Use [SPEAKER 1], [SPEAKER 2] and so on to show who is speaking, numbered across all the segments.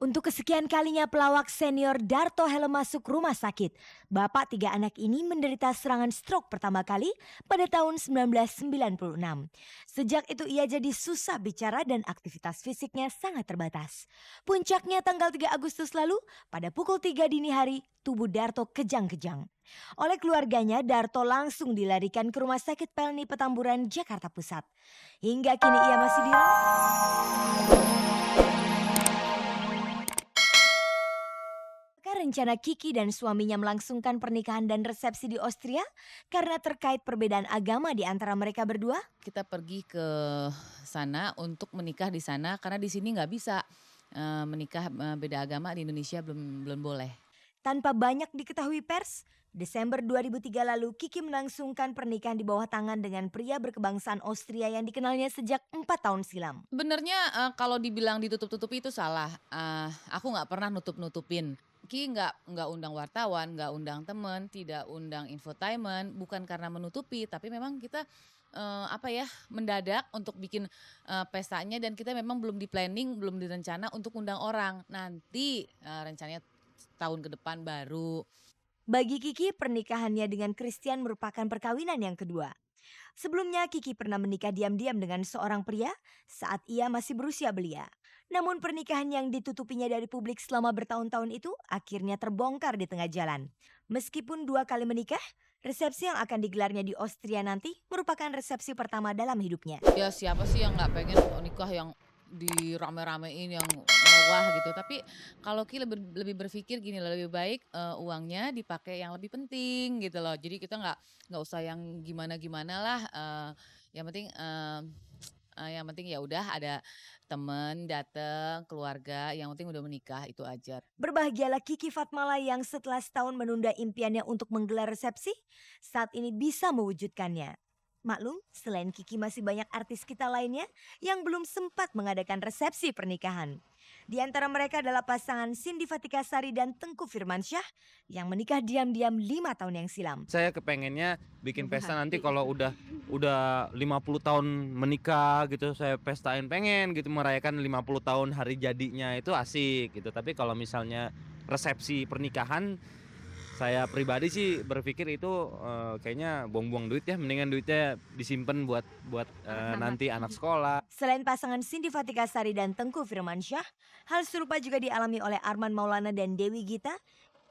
[SPEAKER 1] Untuk kesekian kalinya pelawak senior Darto Helm masuk rumah sakit. Bapak tiga anak ini menderita serangan stroke pertama kali pada tahun 1996. Sejak itu ia jadi susah bicara dan aktivitas fisiknya sangat terbatas. Puncaknya tanggal 3 Agustus lalu, pada pukul 3 dini hari, tubuh Darto kejang-kejang. Oleh keluarganya, Darto langsung dilarikan ke Rumah Sakit Pelni Petamburan, Jakarta Pusat. Hingga kini ia masih dirawat. Apakah rencana Kiki dan suaminya melangsungkan pernikahan dan resepsi di Austria karena terkait perbedaan agama di antara mereka berdua?
[SPEAKER 2] Kita pergi ke sana untuk menikah di sana karena di sini nggak bisa, menikah, beda agama di Indonesia belum belum boleh.
[SPEAKER 1] Tanpa banyak diketahui pers, Desember 2003 lalu Kiki melangsungkan pernikahan di bawah tangan dengan pria berkebangsaan Austria yang dikenalnya sejak 4 tahun silam.
[SPEAKER 2] Sebenarnya, kalau dibilang ditutup-tutupi itu salah, aku nggak pernah nutup-nutupin. Nggak undang wartawan, nggak undang temen, tidak undang infotainment, bukan karena menutupi, tapi memang kita, apa ya, mendadak untuk bikin, pestanya dan kita memang belum di-planning, belum direncana untuk undang orang. Nanti, rencananya tahun ke depan baru.
[SPEAKER 1] Bagi Kiki, pernikahannya dengan Christian merupakan perkawinan yang kedua. Sebelumnya Kiki pernah menikah diam-diam dengan seorang pria saat ia masih berusia belia. Namun pernikahan yang ditutupinya dari publik selama bertahun-tahun itu akhirnya terbongkar di tengah jalan. Meskipun dua kali menikah, resepsi yang akan digelarnya di Austria nanti merupakan resepsi pertama dalam hidupnya.
[SPEAKER 2] Ya siapa sih yang nggak pengen nikah yang dirame-ramein, yang mewah gitu. Tapi kalau lebih lebih berpikir gini loh, lebih baik, uangnya dipakai yang lebih penting gitu loh. Jadi kita nggak usah yang gimana-gimana lah, yang penting ya udah ada temen dateng, keluarga, yang penting udah menikah, itu aja.
[SPEAKER 1] Berbahagialah Kiki Fatmala yang setelah setahun menunda impiannya untuk menggelar resepsi, saat ini bisa mewujudkannya. Maklum, selain Kiki masih banyak artis kita lainnya yang belum sempat mengadakan resepsi pernikahan. Di antara mereka adalah pasangan Cindy Fatika Sari dan Tengku Firmansyah yang menikah diam-diam 5 tahun yang silam.
[SPEAKER 3] Saya kepengennya bikin
[SPEAKER 2] Lebih
[SPEAKER 3] pesta nanti
[SPEAKER 2] hati.
[SPEAKER 3] kalau udah 50 tahun menikah gitu, saya pestain, pengen gitu merayakan 50 tahun hari jadinya, itu asik gitu. Tapi kalau misalnya resepsi pernikahan, saya pribadi sih berpikir itu, kayaknya buang-buang duit ya, mendingan duitnya disimpan buat buat, nanti anak sekolah.
[SPEAKER 1] Selain pasangan Cindy Fatika Sari dan Tengku Firmansyah, hal serupa juga dialami oleh Arman Maulana dan Dewi Gita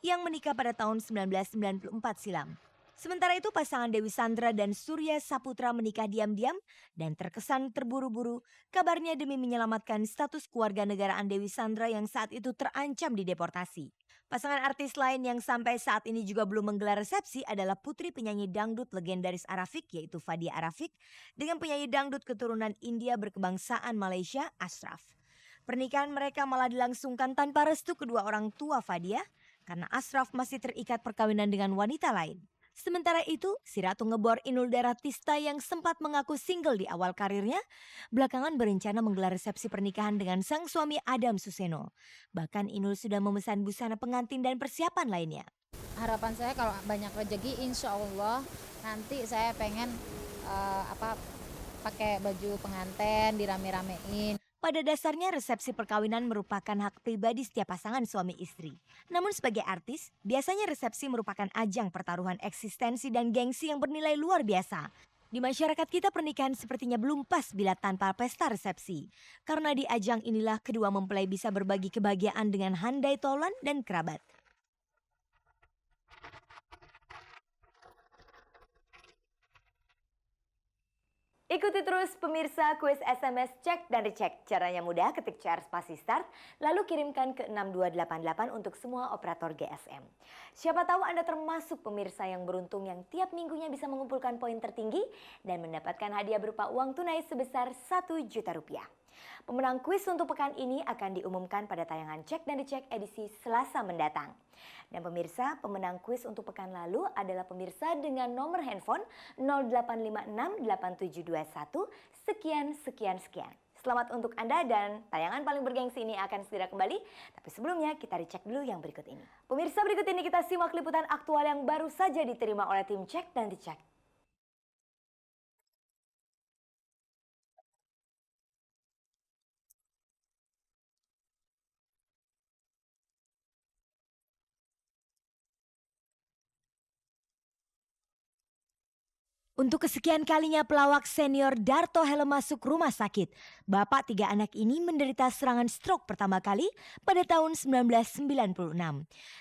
[SPEAKER 1] yang menikah pada tahun 1994 silam. Sementara itu pasangan Dewi Sandra dan Surya Saputra menikah diam-diam dan terkesan terburu-buru, kabarnya demi menyelamatkan status keluarga negaraan Dewi Sandra yang saat itu terancam dideportasi. Pasangan artis lain yang sampai saat ini juga belum menggelar resepsi adalah putri penyanyi dangdut legendaris Arafik yaitu Fadia Arafik dengan penyanyi dangdut keturunan India berkebangsaan Malaysia Ashraf. Pernikahan mereka malah dilangsungkan tanpa restu kedua orang tua Fadia karena Ashraf masih terikat perkawinan dengan wanita lain. Sementara itu, si Ratu Ngebor Inul Daratista yang sempat mengaku single di awal karirnya, belakangan berencana menggelar resepsi pernikahan dengan sang suami Adam Suseno. Bahkan Inul sudah memesan busana pengantin dan persiapan lainnya.
[SPEAKER 4] Harapan saya kalau banyak rezeki insya Allah nanti saya pengen pakai baju pengantin dirame-ramein.
[SPEAKER 1] Pada dasarnya resepsi perkawinan merupakan hak pribadi setiap pasangan suami istri. Namun sebagai artis, biasanya resepsi merupakan ajang pertaruhan eksistensi dan gengsi yang bernilai luar biasa. Di masyarakat kita pernikahan sepertinya belum pas bila tanpa pesta resepsi. Karena di ajang inilah kedua mempelai bisa berbagi kebahagiaan dengan handai tolan dan kerabat. Ikuti terus pemirsa kuis SMS Cek dan Recheck. Caranya mudah, ketik CR spasi start, lalu kirimkan ke 6288 untuk semua operator GSM. Siapa tahu Anda termasuk pemirsa yang beruntung yang tiap minggunya bisa mengumpulkan poin tertinggi dan mendapatkan hadiah berupa uang tunai sebesar 1 juta rupiah. Pemenang kuis untuk pekan ini akan diumumkan pada tayangan Cek dan Dicek edisi Selasa mendatang. Dan pemirsa, pemenang kuis untuk pekan lalu adalah pemirsa dengan nomor handphone 08568721 sekian sekian sekian. Selamat untuk Anda dan tayangan paling bergengsi ini akan segera kembali. Tapi sebelumnya kita dicek dulu yang berikut ini. Pemirsa, berikut ini kita simak liputan aktual yang baru saja diterima oleh tim Cek dan Dicek. Untuk kesekian kalinya pelawak senior Darto Helem masuk rumah sakit. Bapak 3 anak ini menderita serangan stroke pertama kali pada tahun 1996.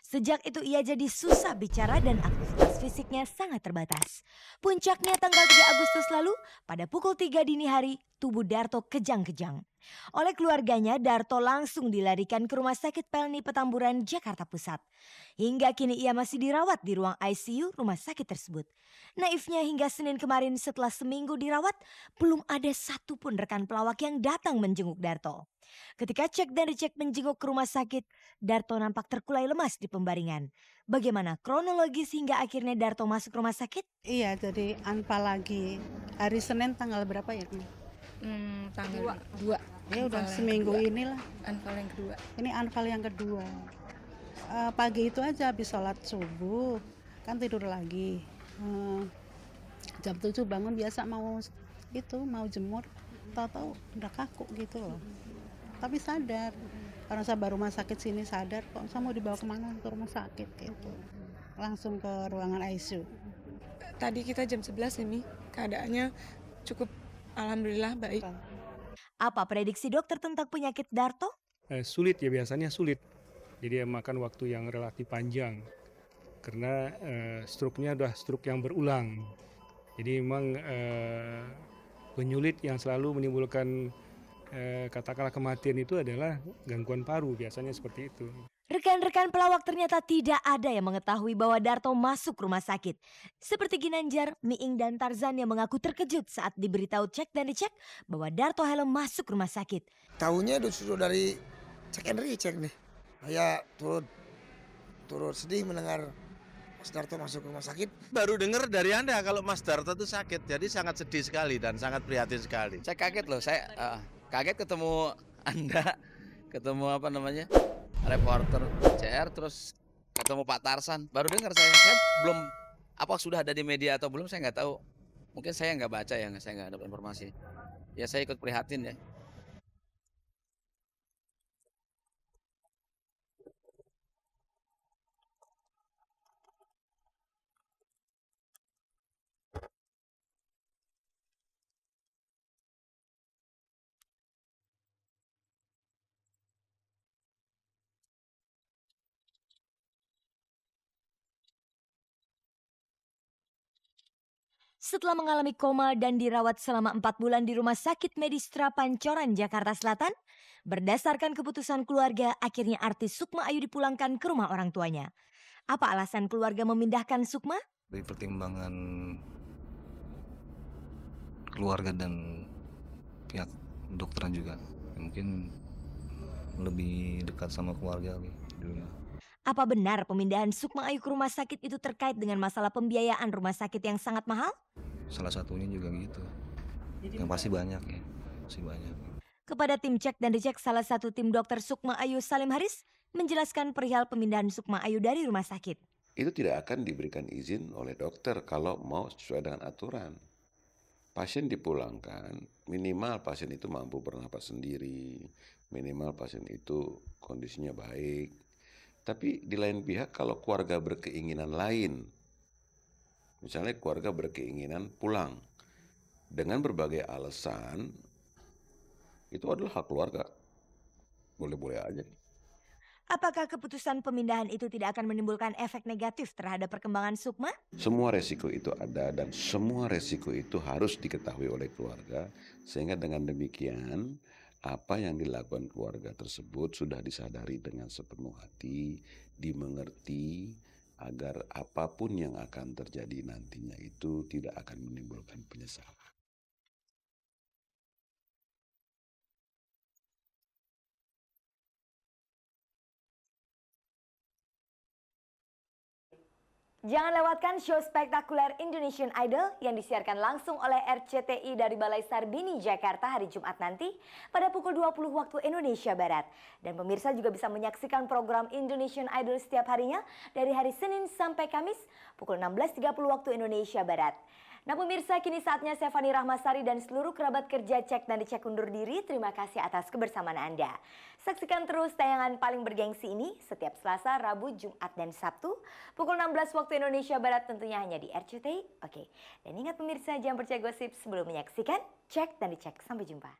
[SPEAKER 1] Sejak itu ia jadi susah bicara dan aktivitas fisiknya sangat terbatas. Puncaknya tanggal 3 Agustus lalu, pada pukul 3 dini hari, tubuh Darto kejang-kejang. Oleh keluarganya, Darto langsung dilarikan ke Rumah Sakit Pelni Petamburan, Jakarta Pusat. Hingga kini ia masih dirawat di ruang ICU rumah sakit tersebut. Naifnya hingga Senin kemarin setelah seminggu dirawat, belum ada satupun rekan pelawak yang datang menjenguk Darto. Ketika cek dan dicek menjenguk ke rumah sakit, Darto nampak terkulai lemas di pembaringan. Bagaimana kronologis hingga akhirnya Darto masuk rumah sakit?
[SPEAKER 5] Iya, jadi anpal lagi. Hari Senin tanggal berapa ya?
[SPEAKER 6] Tanggal 2.
[SPEAKER 5] Ya udah seminggu inilah.
[SPEAKER 6] Anfal yang kedua.
[SPEAKER 5] Ini anfal yang kedua. Pagi itu aja habis sholat subuh, kan tidur lagi. Jam 7 bangun biasa mau jemur. Tahu-tahu udah kaku gitu loh. Tapi sadar. Karena saya baru rumah sakit sini sadar kok saya mau dibawa kemana ke rumah sakit gitu. Langsung ke ruangan ICU.
[SPEAKER 6] Tadi kita jam 11 ini keadaannya cukup alhamdulillah baik.
[SPEAKER 1] Apa prediksi dokter tentang penyakit Darto?
[SPEAKER 7] Sulit ya, biasanya sulit. Jadi makan waktu yang relatif panjang. Karena stroke-nya udah stroke yang berulang. Jadi memang penyulit yang selalu menimbulkan katakanlah kematian itu adalah gangguan paru, biasanya seperti itu.
[SPEAKER 1] Rekan-rekan pelawak ternyata tidak ada yang mengetahui bahwa Darto masuk rumah sakit. Seperti Ginanjar, Miing dan Tarzan yang mengaku terkejut saat diberitahu cek dan dicek bahwa Darto Helem masuk rumah sakit.
[SPEAKER 8] Tahunya sudah dari cek and recheck nih. Ya turut sedih mendengar Mas Darto masuk rumah sakit.
[SPEAKER 9] Baru dengar dari Anda kalau Mas Darto itu sakit, jadi sangat sedih sekali dan sangat prihatin sekali.
[SPEAKER 10] Saya kaget loh, saya kaget ketemu Anda, ketemu reporter CR, terus ketemu Pak Tarsan. Baru dengar saya belum sudah ada di media atau belum, saya nggak tahu. Mungkin saya nggak baca ya, saya nggak dapat informasi. Ya saya ikut prihatin ya.
[SPEAKER 1] Setelah mengalami koma dan dirawat selama 4 bulan di Rumah Sakit Medistra Pancoran, Jakarta Selatan, berdasarkan keputusan keluarga, akhirnya artis Sukma Ayu dipulangkan ke rumah orang tuanya. Apa alasan keluarga memindahkan Sukma?
[SPEAKER 11] Dari pertimbangan keluarga dan pihak dokteran juga, mungkin lebih dekat sama keluarga di rumah.
[SPEAKER 1] Apa benar pemindahan Sukma Ayu ke rumah sakit itu terkait dengan masalah pembiayaan rumah sakit yang sangat mahal?
[SPEAKER 11] Salah satunya juga gitu. Yang pasti banyak ya, pasti banyak.
[SPEAKER 1] Kepada tim cek dan dicek, salah satu tim dokter Sukma Ayu, Salim Haris, menjelaskan perihal pemindahan Sukma Ayu dari rumah sakit.
[SPEAKER 12] Itu tidak akan diberikan izin oleh dokter kalau mau sesuai dengan aturan. Pasien dipulangkan, minimal pasien itu mampu bernapas sendiri, minimal pasien itu kondisinya baik. Tapi di lain pihak kalau keluarga berkeinginan lain, misalnya keluarga berkeinginan pulang dengan berbagai alasan, itu adalah hak keluarga, boleh-boleh aja.
[SPEAKER 1] Apakah keputusan pemindahan itu tidak akan menimbulkan efek negatif terhadap perkembangan Sukma?
[SPEAKER 12] Semua resiko itu ada dan semua resiko itu harus diketahui oleh keluarga, sehingga dengan demikian apa yang dilakukan keluarga tersebut sudah disadari dengan sepenuh hati, dimengerti, agar apapun yang akan terjadi nantinya itu tidak akan menimbulkan penyesalan.
[SPEAKER 1] Jangan lewatkan show spektakuler Indonesian Idol yang disiarkan langsung oleh RCTI dari Balai Sarbini, Jakarta hari Jumat nanti pada pukul 20 waktu Indonesia Barat. Dan pemirsa juga bisa menyaksikan program Indonesian Idol setiap harinya dari hari Senin sampai Kamis pukul 16.30 waktu Indonesia Barat. Nah pemirsa, kini saatnya saya Fani Rahmasari dan seluruh kerabat kerja Cek dan Dicek undur diri. Terima kasih atas kebersamaan Anda. Saksikan terus tayangan paling bergengsi ini setiap Selasa, Rabu, Jumat, dan Sabtu pukul 16 waktu Indonesia Barat, tentunya hanya di RCTI. Oke, dan ingat pemirsa, jangan percaya gosip sebelum menyaksikan Cek dan Dicek. Sampai jumpa.